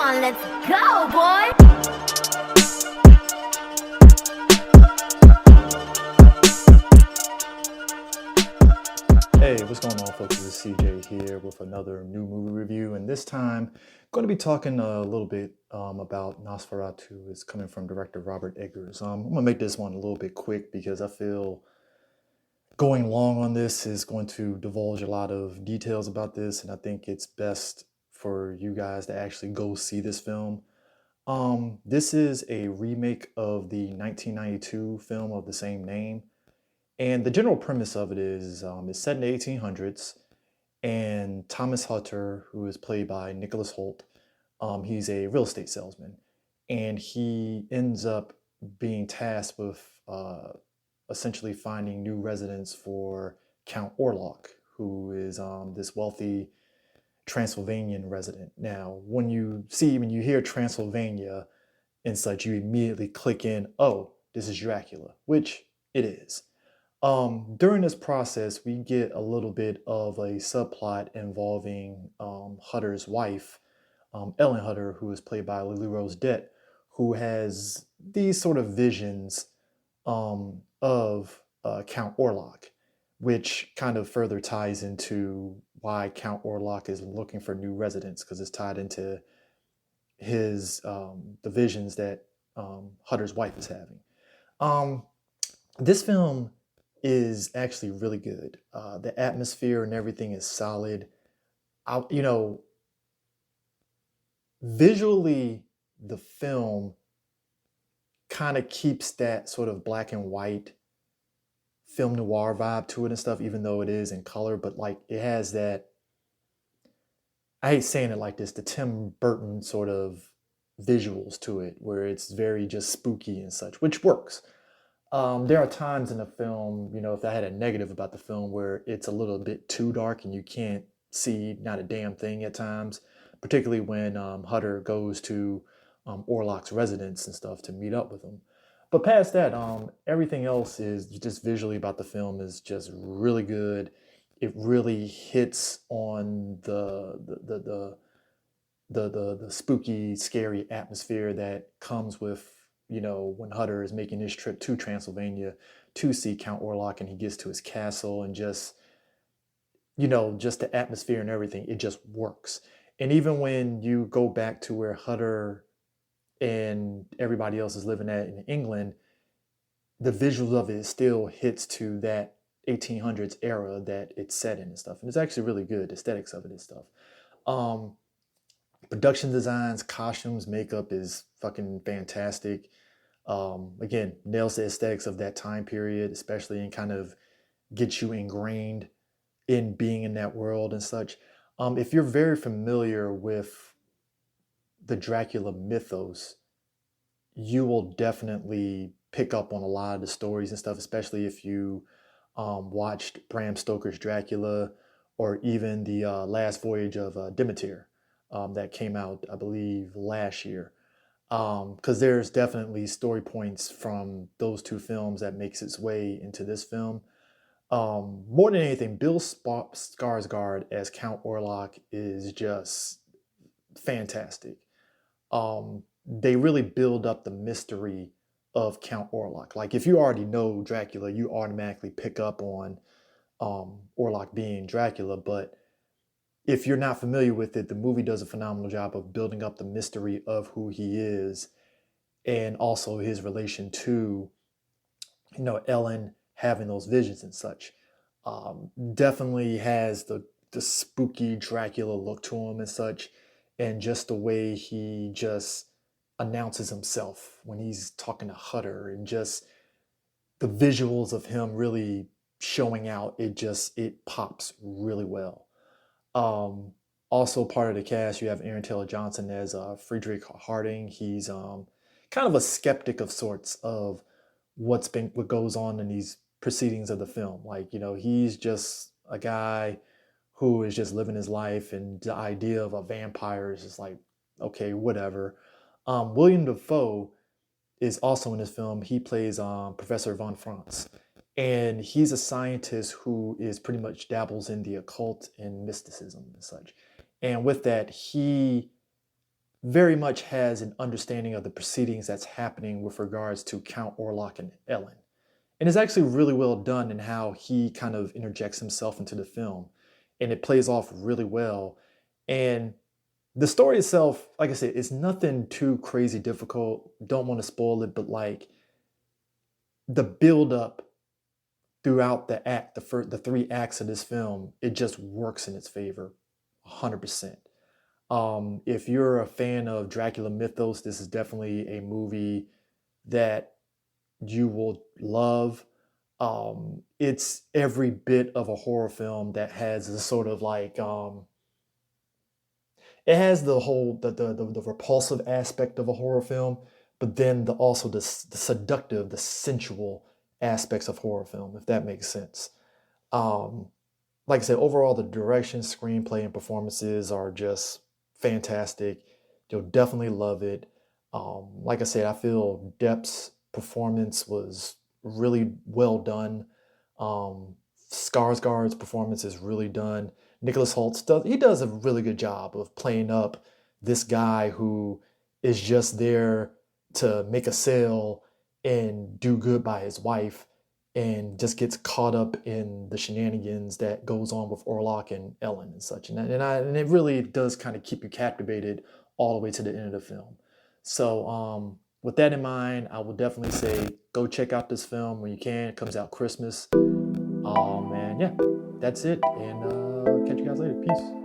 on, let's go, boy! Hey, what's going on, folks? This is CJ here with another new movie review, and this time I'm going to be talking a little bit about Nosferatu. It's coming from director Robert Eggers. I'm going to make this one a little bit quick because I feel going long on this is going to divulge a lot of details about this, and I think it's best for you guys to actually go see this film. This is a remake of the 1992 film of the same name. And the general premise of it is it's set in the 1800s, and Thomas Hutter, who is played by Nicholas Hoult, he's a real estate salesman, and he ends up being tasked with essentially finding new residents for Count Orlok, who is this wealthy Transylvanian resident. Now, when you hear Transylvania and such, you immediately click in, oh, this is Dracula, which it is. During this process, we get a little bit of a subplot involving Hutter's wife, Ellen Hutter, who is played by Lily Rose-Depp, who has these sort of visions of Count Orlok, which kind of further ties into why Count Orlok is looking for new residents, because it's tied into his the visions that Hutter's wife is having. This film is actually really good. The atmosphere and everything is solid. Visually, the film kind of keeps that sort of black and white film noir vibe to it and stuff, even though it is in color, but like it has that, I hate saying it like this, the Tim Burton sort of visuals to it, where it's very just spooky and such, which works. There are times in the film, if I had a negative about the film, where it's a little bit too dark and you can't see not a damn thing at times, particularly when Hutter goes to Orlok's residence and stuff to meet up with him. But past that, everything else is just visually about the film is just really good. It really hits on the spooky, scary atmosphere that comes with when Hutter is making his trip to Transylvania to see Count Orlok, and he gets to his castle, and just the atmosphere and everything, it just works. And even when you go back to where Hutter and everybody else is living at in England, the visuals of it still hits to that 1800s era that it's set in and stuff. And it's actually really good, the aesthetics of it and stuff. Production designs, costumes, makeup is fucking fantastic. Again, nails the aesthetics of that time period, especially, and kind of gets you ingrained in being in that world and such. If you're very familiar with the Dracula mythos, you will definitely pick up on a lot of the stories and stuff, especially if you watched Bram Stoker's Dracula, or even the Last Voyage of Demeter that came out, I believe, last year. Because there's definitely story points from those two films that makes its way into this film. More than anything, Bill Skarsgård as Count Orlok is just fantastic. They really build up the mystery of Count Orlok. Like, if you already know Dracula, you automatically pick up on Orlok being Dracula. But if you're not familiar with it, the movie does a phenomenal job of building up the mystery of who he is, and also his relation to, Ellen having those visions and such. Definitely has the spooky Dracula look to him and such, and just the way he just announces himself when he's talking to Hutter, and just the visuals of him really showing out, it pops really well. Also part of the cast, you have Aaron Taylor Johnson as Friedrich Harding. He's kind of a skeptic of sorts of what goes on in these proceedings of the film. Like, he's just a guy who is just living his life, and the idea of a vampire is just like, okay, whatever. William Dafoe is also in this film. He plays Professor von Franz, and he's a scientist who is pretty much dabbles in the occult and mysticism and such. And with that, he very much has an understanding of the proceedings that's happening with regards to Count Orlok and Ellen. And it's actually really well done in how he kind of interjects himself into the film. And it plays off really well. And the story itself, like I said, is nothing too crazy difficult. Don't want to spoil it, but like the build up throughout the three acts of this film, it just works in its favor, 100%. If you're a fan of Dracula mythos, this is definitely a movie that you will love. It's every bit of a horror film that has a sort of like it has the whole the repulsive aspect of a horror film, but then also the seductive, the sensual aspects of horror film, if that makes sense. Um, like I said, overall the direction, screenplay, and performances are just fantastic. You'll definitely love it. Like I said, I feel Depp's performance was really well done. Um, Skarsgård's performance is really done. Nicholas Holtz does a really good job of playing up this guy who is just there to make a sale and do good by his wife, and just gets caught up in the shenanigans that goes on with Orlok and Ellen and such. And it really does kind of keep you captivated all the way to the end of the film. So with that in mind, I will definitely say go check out this film when you can. It comes out Christmas. And yeah, that's it. And catch you guys later. Peace.